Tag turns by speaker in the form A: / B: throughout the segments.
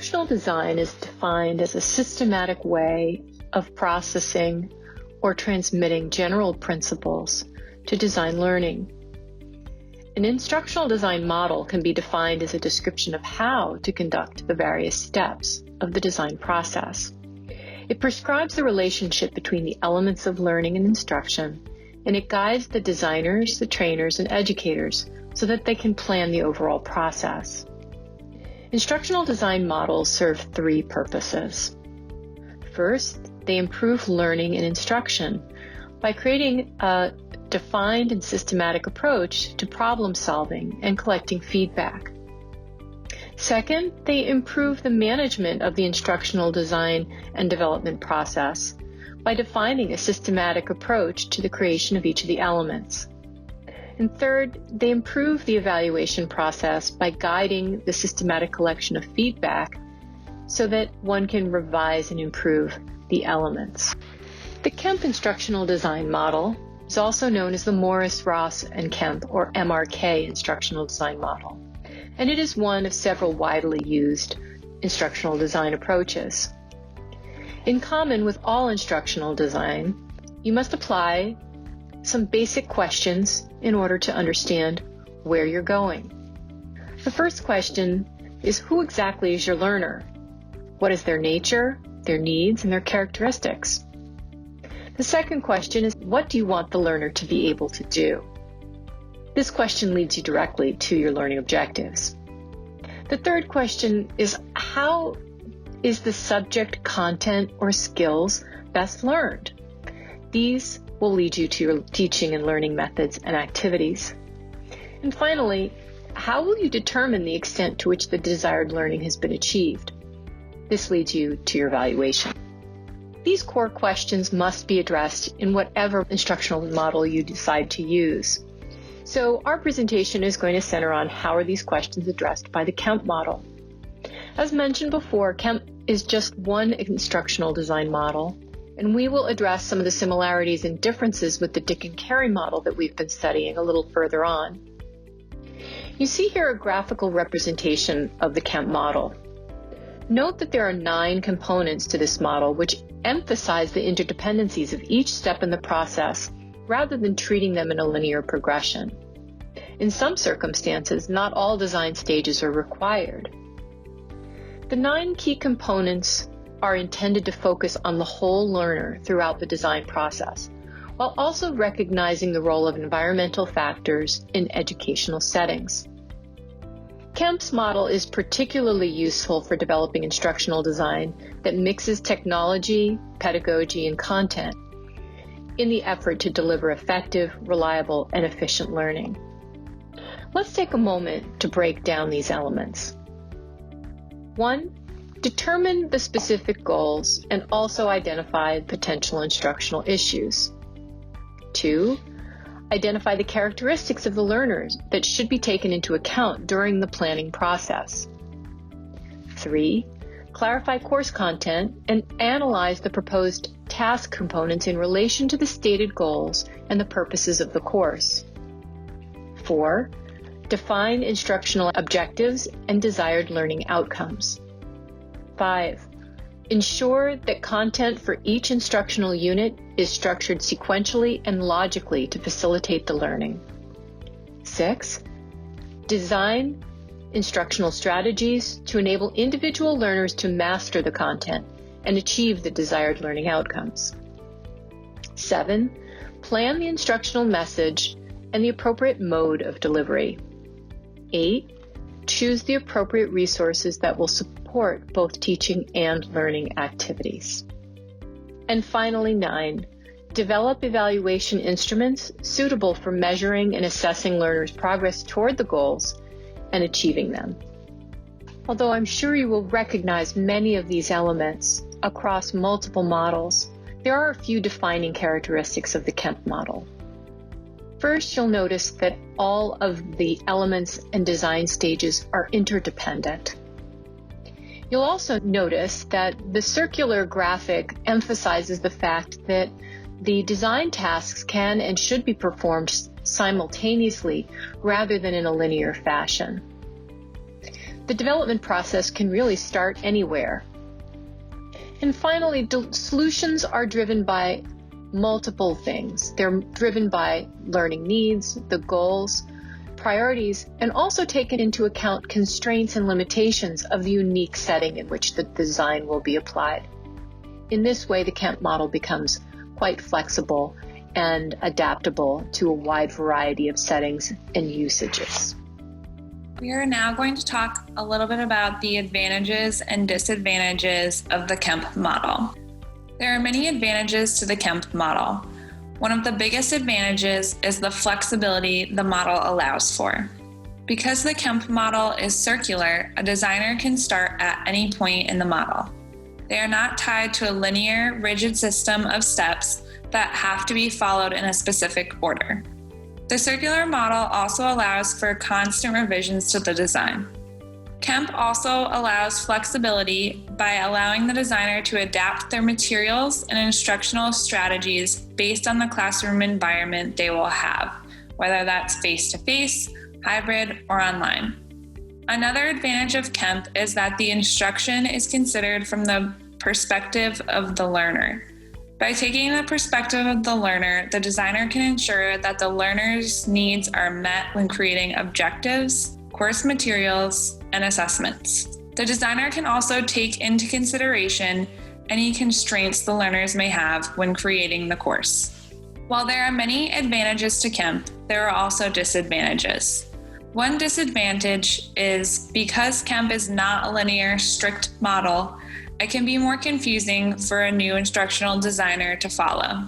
A: Instructional design is defined as a systematic way of processing or transmitting general principles to design learning. An instructional design model can be defined as a description of how to conduct the various steps of the design process. It prescribes the relationship between the elements of learning and instruction, and it guides the designers, the trainers, and educators so that they can plan the overall process. Instructional design models serve three purposes. First, they improve learning and instruction by creating a defined and systematic approach to problem solving and collecting feedback. Second, they improve the management of the instructional design and development process by defining a systematic approach to the creation of each of the elements. And third, they improve the evaluation process by guiding the systematic collection of feedback so that one can revise and improve the elements. The Kemp Instructional Design Model is also known as the Morrison-ross-kemp or MRK Instructional Design Model, and it is one of several widely used instructional design approaches. In common with all instructional design, you must apply some basic questions in order to understand where you're going. The first question is, who exactly is your learner? What is their nature, their needs, and their characteristics? The second question is, what do you want the learner to be able to do? This question leads you directly to your learning objectives. The third question is, how is the subject, content, or skills best learned? These will lead you to your teaching and learning methods and activities. And finally, how will you determine the extent to which the desired learning has been achieved? This leads you to your evaluation. These core questions must be addressed in whatever instructional model you decide to use. So our presentation is going to center on how are these questions addressed by the Kemp model. As mentioned before, Kemp is just one instructional design model, and we will address some of the similarities and differences with the Dick-carey model that we've been studying a little further on. You see here a graphical representation of the Kemp model. Note that there are 9 components to this model which emphasize the interdependencies of each step in the process rather than treating them in a linear progression. In some circumstances, not all design stages are required. The 9 key components are intended to focus on the whole learner throughout the design process, while also recognizing the role of environmental factors in educational settings. Kemp's model is particularly useful for developing instructional design that mixes technology, pedagogy, and content in the effort to deliver effective, reliable, and efficient learning. Let's take a moment to break down these elements. 1. Determine the specific goals and also identify potential instructional issues. 2. Identify the characteristics of the learners that should be taken into account during the planning process. 3. Clarify course content and analyze the proposed task components in relation to the stated goals and the purposes of the course. 4. Define instructional objectives and desired learning outcomes. 5. Ensure that content for each instructional unit is structured sequentially and logically to facilitate the learning. 6. Design instructional strategies to enable individual learners to master the content and achieve the desired learning outcomes. 7. Plan the instructional message and the appropriate mode of delivery. 8. Choose the appropriate resources that will support both teaching and learning activities. And finally, 9. Develop evaluation instruments suitable for measuring and assessing learners' progress toward the goals and achieving them. Although I'm sure you will recognize many of these elements across multiple models, there are a few defining characteristics of the Kemp model. First, you'll notice that all of the elements and design stages are interdependent. You'll also notice that the circular graphic emphasizes the fact that the design tasks can and should be performed simultaneously rather than in a linear fashion. The development process can really start anywhere. And finally, solutions are driven by multiple things. They're driven by learning needs, the goals, priorities, and also taken into account constraints and limitations of the unique setting in which the design will be applied. In this way, the Kemp model becomes quite flexible and adaptable to a wide variety of settings and usages.
B: We are now going to talk a little bit about the advantages and disadvantages of the Kemp model. There are many advantages to the Kemp model. One of the biggest advantages is the flexibility the model allows for. Because the Kemp model is circular, a designer can start at any point in the model. They are not tied to a linear, rigid system of steps that have to be followed in a specific order. The circular model also allows for constant revisions to the design. Kemp also allows flexibility by allowing the designer to adapt their materials and instructional strategies based on the classroom environment they will have, whether that's face-to-face, hybrid, or online. Another advantage of Kemp is that the instruction is considered from the perspective of the learner. By taking the perspective of the learner, the designer can ensure that the learner's needs are met when creating objectives, course materials, and assessments. The designer can also take into consideration any constraints the learners may have when creating the course. While there are many advantages to Kemp, there are also disadvantages. One disadvantage is because Kemp is not a linear, strict model, it can be more confusing for a new instructional designer to follow.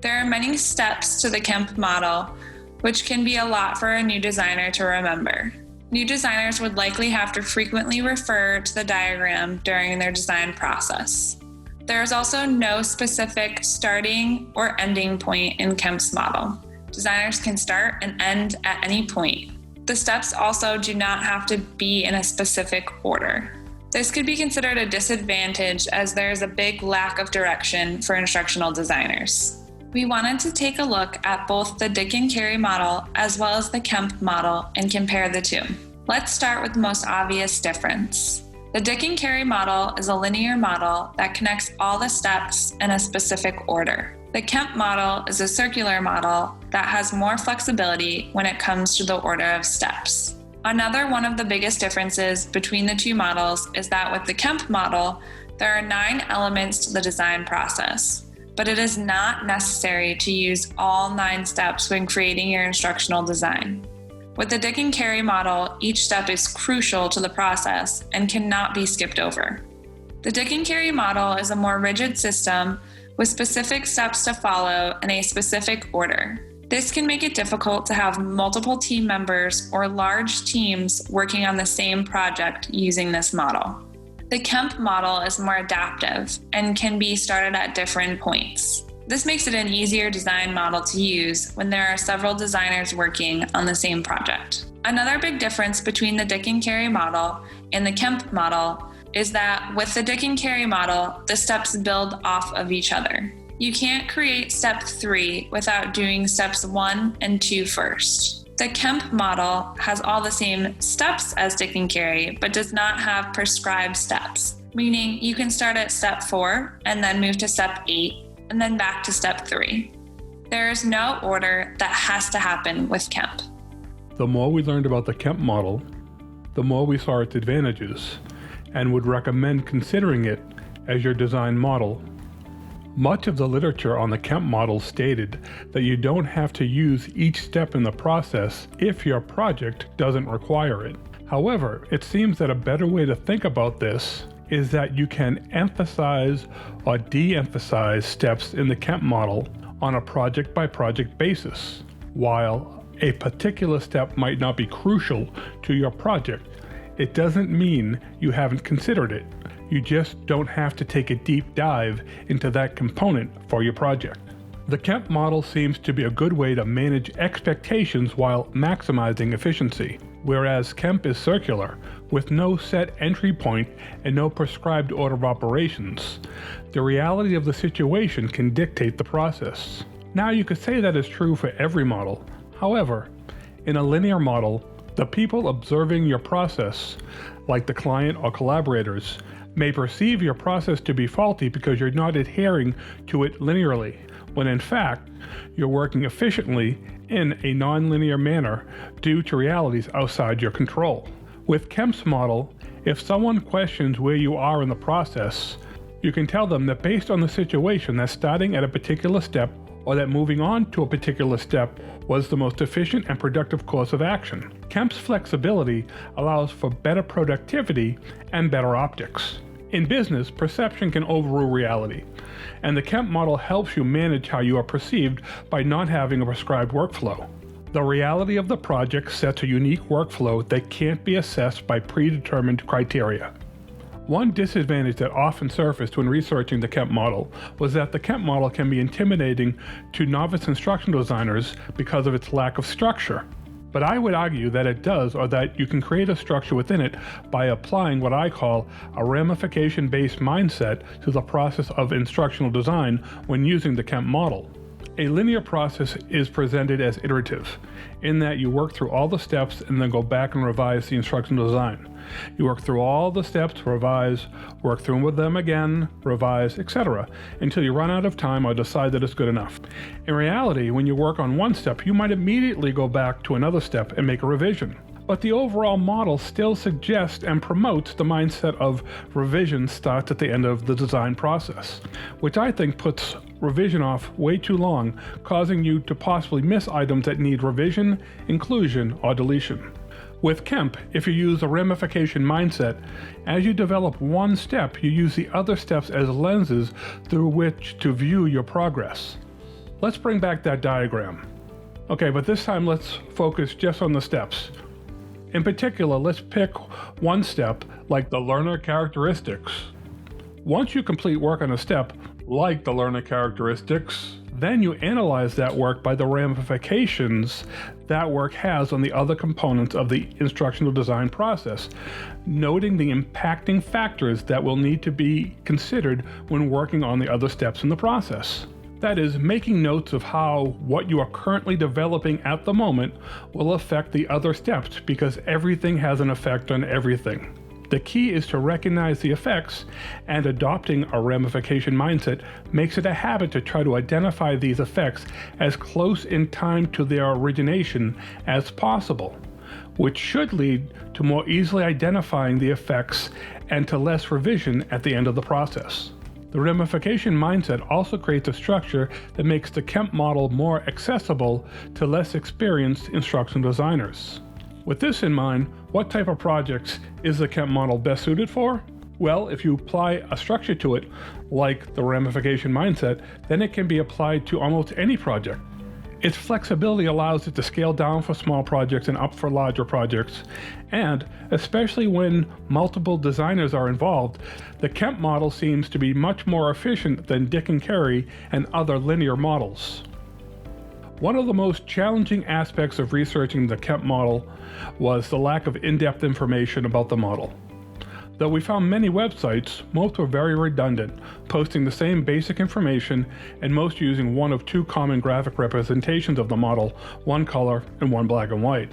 B: There are many steps to the Kemp model, which can be a lot for a new designer to remember. New designers would likely have to frequently refer to the diagram during their design process. There is also no specific starting or ending point in Kemp's model. Designers can start and end at any point. The steps also do not have to be in a specific order. This could be considered a disadvantage as there is a big lack of direction for instructional designers. We wanted to take a look at both the Dick-carey model as well as the Kemp model and compare the two. Let's start with the most obvious difference. The Dick-carey model is a linear model that connects all the steps in a specific order. The Kemp model is a circular model that has more flexibility when it comes to the order of steps. Another one of the biggest differences between the two models is that with the Kemp model, there are 9 elements to the design process, but it is not necessary to use all 9 steps when creating your instructional design. With the Dick-carey model, each step is crucial to the process and cannot be skipped over. The Dick-carey model is a more rigid system with specific steps to follow in a specific order. This can make it difficult to have multiple team members or large teams working on the same project using this model. The Kemp model is more adaptive and can be started at different points. This makes it an easier design model to use when there are several designers working on the same project. Another big difference between the Dick-carey model and the Kemp model is that with the Dick-carey model, the steps build off of each other. You can't create step 3 without doing steps 1 and 2 first. The Kemp model has all the same steps as Dick-carey, but does not have prescribed steps, meaning you can start at step 4 and then move to step 8 and then back to step 3. There is no order that has to happen with Kemp.
C: The more we learned about the Kemp model, the more we saw its advantages and would recommend considering it as your design model. Much of the literature on the Kemp model stated that you don't have to use each step in the process if your project doesn't require it. However, it seems that a better way to think about this is that you can emphasize or de-emphasize steps in the Kemp model on a project-by-project basis. While a particular step might not be crucial to your project, it doesn't mean you haven't considered it. You just don't have to take a deep dive into that component for your project. The Kemp model seems to be a good way to manage expectations while maximizing efficiency, whereas Kemp is circular, with no set entry point and no prescribed order of operations. The reality of the situation can dictate the process. Now, you could say that is true for every model. However, in a linear model, The people observing your process, like the client or collaborators, may perceive your process to be faulty because you're not adhering to it linearly, when in fact, you're working efficiently in a nonlinear manner due to realities outside your control. With Kemp's model, if someone questions where you are in the process, you can tell them that based on the situation, that starting at a particular step or that moving on to a particular step was the most efficient and productive course of action. Kemp's flexibility allows for better productivity and better optics. In business, perception can overrule reality, and the Kemp model helps you manage how you are perceived by not having a prescribed workflow. The reality of the project sets a unique workflow that can't be assessed by predetermined criteria. One disadvantage that often surfaced when researching the Kemp model was that the Kemp model can be intimidating to novice instructional designers because of its lack of structure. But I would argue that it does, or that you can create a structure within it by applying what I call a ramification-based mindset to the process of instructional design when using the Kemp model. A linear process is presented as iterative, in that you work through all the steps and then go back and revise the instructional design. You work through all the steps, revise, work through with them again, revise, etc., until you run out of time or decide that it's good enough. In reality, when you work on one step, you might immediately go back to another step and make a revision. But the overall model still suggests and promotes the mindset of revision starts at the end of the design process, which I think puts revision off way too long, causing you to possibly miss items that need revision, inclusion, or deletion. With Kemp, if you use a ramification mindset, as you develop one step, you use the other steps as lenses through which to view your progress. Let's bring back that diagram. Okay, but this time let's focus just on the steps. In particular, let's pick one step, like the learner characteristics. Once you complete work on a step, like the learner characteristics, then you analyze that work by the ramifications that work has on the other components of the instructional design process, noting the impacting factors that will need to be considered when working on the other steps in the process. That is, making notes of how what you are currently developing at the moment will affect the other steps, because everything has an effect on everything. The key is to recognize the effects, and adopting a ramification mindset makes it a habit to try to identify these effects as close in time to their origination as possible, which should lead to more easily identifying the effects and to less revision at the end of the process. The ramification mindset also creates a structure that makes the Kemp model more accessible to less experienced instructional designers. With this in mind, what type of projects is the Kemp model best suited for? Well, if you apply a structure to it, like the ramification mindset, then it can be applied to almost any project. Its flexibility allows it to scale down for small projects and up for larger projects, and especially when multiple designers are involved, the Kemp model seems to be much more efficient than Dick-carey and other linear models. One of the most challenging aspects of researching the Kemp model was the lack of in-depth information about the model. Though we found many websites, most were very redundant, posting the same basic information and most using one of two common graphic representations of the model, one color and one black and white.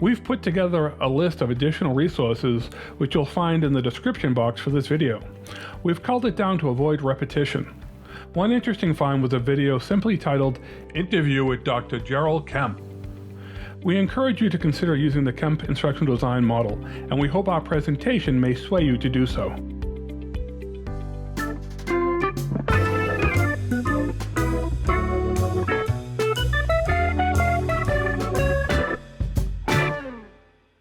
C: We've put together a list of additional resources which you'll find in the description box for this video. We've culled it down to avoid repetition. One interesting find was a video simply titled "Interview with Dr. Jerrold Kemp." We encourage you to consider using the Kemp Instructional Design model, and we hope our presentation may sway you to do so.